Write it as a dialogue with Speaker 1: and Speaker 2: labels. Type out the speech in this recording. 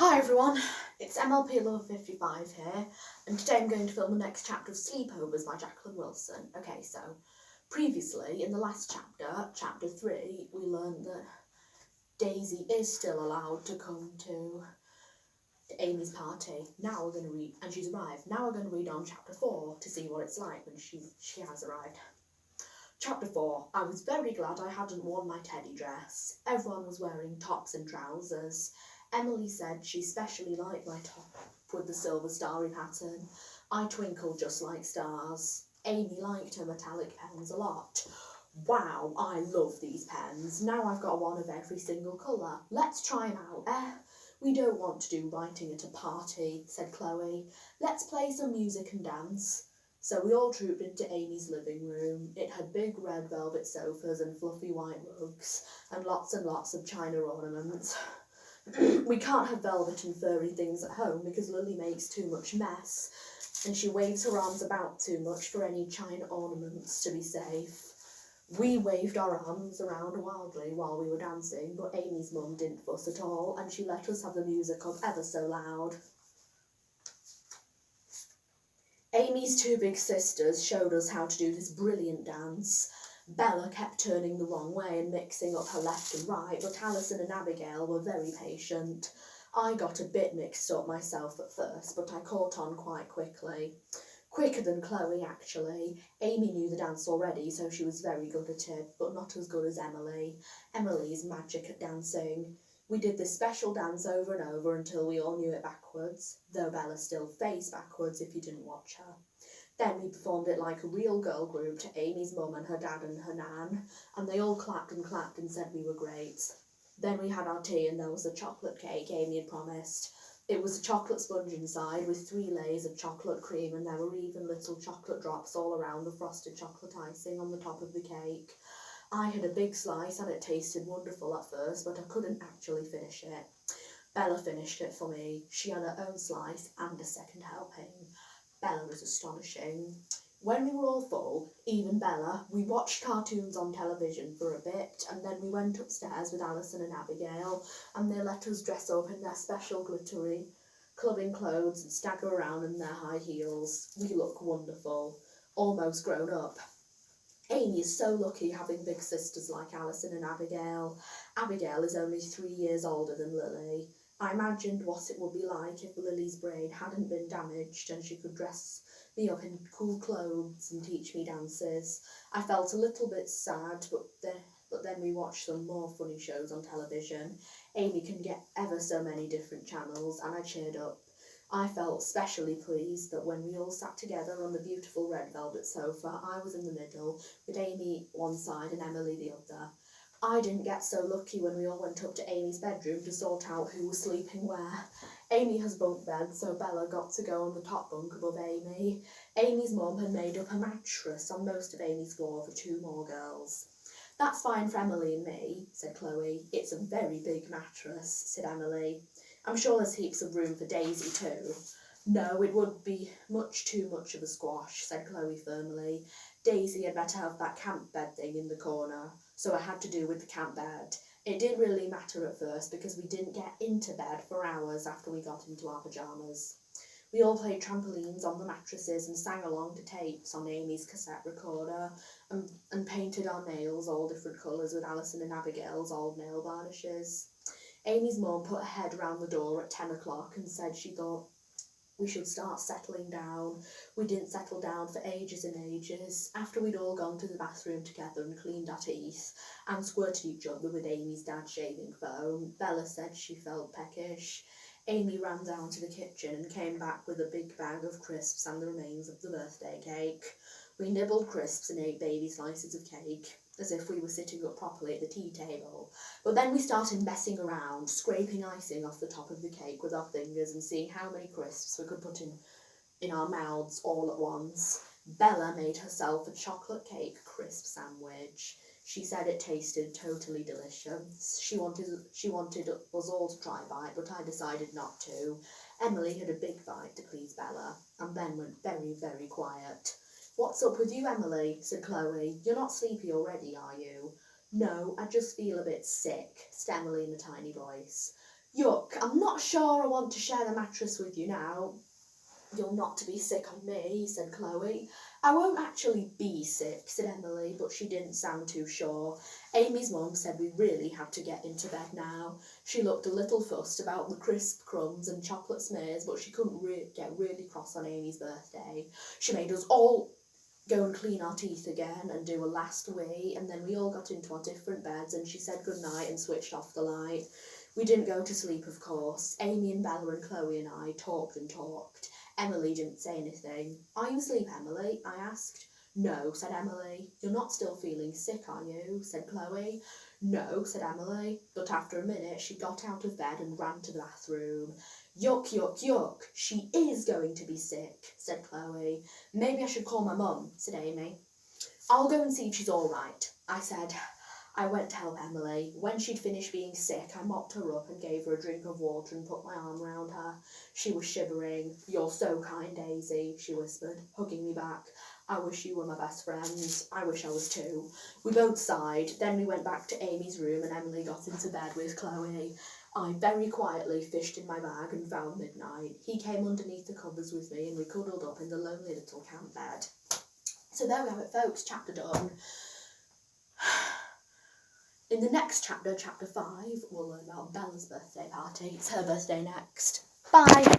Speaker 1: Hi everyone, it's MLP Lover 55 here, and today I'm going to film the next chapter of Sleepovers by Jacqueline Wilson. Okay, so previously in the last chapter, chapter 3, we learned that Daisy is still allowed to come to Amy's party. Now we're going to read, and she's arrived. Now we're going to read on chapter 4 to see what it's like when she has arrived. Chapter 4. I was very glad I hadn't worn my teddy dress. Everyone was wearing tops and trousers. Emily said she specially liked my top with the silver starry pattern. I twinkled just like stars. Amy liked her metallic pens a lot. Wow, I love these pens. Now I've got one of every single colour. Let's try 'em out, eh? We don't want to do writing at a party, said Chloe. Let's play some music and dance. So we all trooped into Amy's living room. It had big red velvet sofas and fluffy white rugs and lots of china ornaments. We can't have velvet and furry things at home because Lily makes too much mess and she waves her arms about too much for any china ornaments to be safe. We waved our arms around wildly while we were dancing, but Amy's mum didn't fuss at all and she let us have the music up ever so loud. Amy's two big sisters showed us how to do this brilliant dance. Bella kept turning the wrong way and mixing up her left and right, but Alison and Abigail were very patient. I got a bit mixed up myself at first, but I caught on quite quickly. Quicker than Chloe, actually. Amy knew the dance already, so she was very good at it, but not as good as Emily. Emily's magic at dancing. We did this special dance over and over until we all knew it backwards, though Bella still faced backwards if you didn't watch her. Then we performed it like a real girl group to Amy's mum and her dad and her nan, and they all clapped and said we were great. Then we had our tea and there was a chocolate cake Amy had promised. It was a chocolate sponge inside with 3 layers of chocolate cream, and there were even little chocolate drops all around the frosted chocolate icing on the top of the cake. I had a big slice and it tasted wonderful at first, but I couldn't actually finish it. Bella finished it for me. She had her own slice and a second helping. Bella was astonishing. When we were all full, even Bella, we watched cartoons on television for a bit, and then we went upstairs with Alison and Abigail, and they let us dress up in their special glittery clubbing clothes and stagger around in their high heels. We look wonderful, almost grown up. Amy is so lucky having big sisters like Alison and Abigail. Abigail is only 3 years older than Lily. I imagined what it would be like if Lily's brain hadn't been damaged and she could dress me up in cool clothes and teach me dances. I felt a little bit sad, but then we watched some more funny shows on television. Amy can get ever so many different channels, and I cheered up. I felt especially pleased that when we all sat together on the beautiful red velvet sofa, I was in the middle, with Amy one side and Emily the other. I didn't get so lucky when we all went up to Amy's bedroom to sort out who was sleeping where. Amy has bunk beds, so Bella got to go on the top bunk above Amy. Amy's mum had made up a mattress on most of Amy's floor for 2 more girls. That's fine for Emily and me, said Chloe. It's a very big mattress, said Emily. I'm sure there's heaps of room for Daisy too. No, it would be too much of a squash, said Chloe firmly. Daisy had better have that camp bed thing in the corner, so I had to do with the camp bed. It didn't really matter at first because we didn't get into bed for hours after we got into our pyjamas. We all played trampolines on the mattresses and sang along to tapes on Amy's cassette recorder and painted our nails all different colours with Alison and Abigail's old nail varnishes. Amy's mum put her head round the door at 10 o'clock and said she thought we should start settling down. We didn't settle down for ages and ages. After we'd all gone to the bathroom together and cleaned our teeth and squirted each other with Amy's dad's shaving foam, Bella said she felt peckish. Amy ran down to the kitchen and came back with a big bag of crisps and the remains of the birthday cake. We nibbled crisps and ate baby slices of cake, as if we were sitting up properly at the tea table. But then we started messing around, scraping icing off the top of the cake with our fingers and seeing how many crisps we could put in our mouths all at once. Bella made herself a chocolate cake crisp sandwich. She said it tasted totally delicious. She wanted us all to try a bite, but I decided not to. Emily had a big bite to please Bella, and then went very, very quiet. What's up with you, Emily? Said Chloe. You're not sleepy already, are you? No, I just feel a bit sick, said Emily in a tiny voice. Yuck, I'm not sure I want to share the mattress with you now. You're not to be sick on me, said Chloe. I won't actually be sick, said Emily, but she didn't sound too sure. Amy's mum said we really had to get into bed now. She looked a little fussed about the crisp crumbs and chocolate smears, but she couldn't get really cross on Amy's birthday. She made us all go and clean our teeth again and do a last wee, and then we all got into our different beds and she said goodnight and switched off the light. We didn't go to sleep, of course. Amy and Bella and Chloe and I talked and talked. Emily didn't say anything. Are you asleep, Emily? I asked. No, said Emily. You're not still feeling sick, are you? Said Chloe. No, said Emily. But after a minute she got out of bed and ran to the bathroom. Yuck, yuck, yuck. She is going to be sick, said Chloe. Maybe I should call my mum, said Amy. I'll go and see if she's all right, I said. I went to help Emily. When she'd finished being sick, I mopped her up and gave her a drink of water and put my arm round her. She was shivering. You're so kind, Daisy, she whispered, hugging me back. I wish you were my best friend. I wish I was too. We both sighed. Then we went back to Amy's room and Emily got into bed with Chloe. I very quietly fished in my bag and found Midnight. He came underneath the covers with me and we cuddled up in the lonely little camp bed. So there we have it, folks. Chapter done. In the next chapter, chapter 5, we'll learn about Bella's birthday party. It's her birthday next. Bye!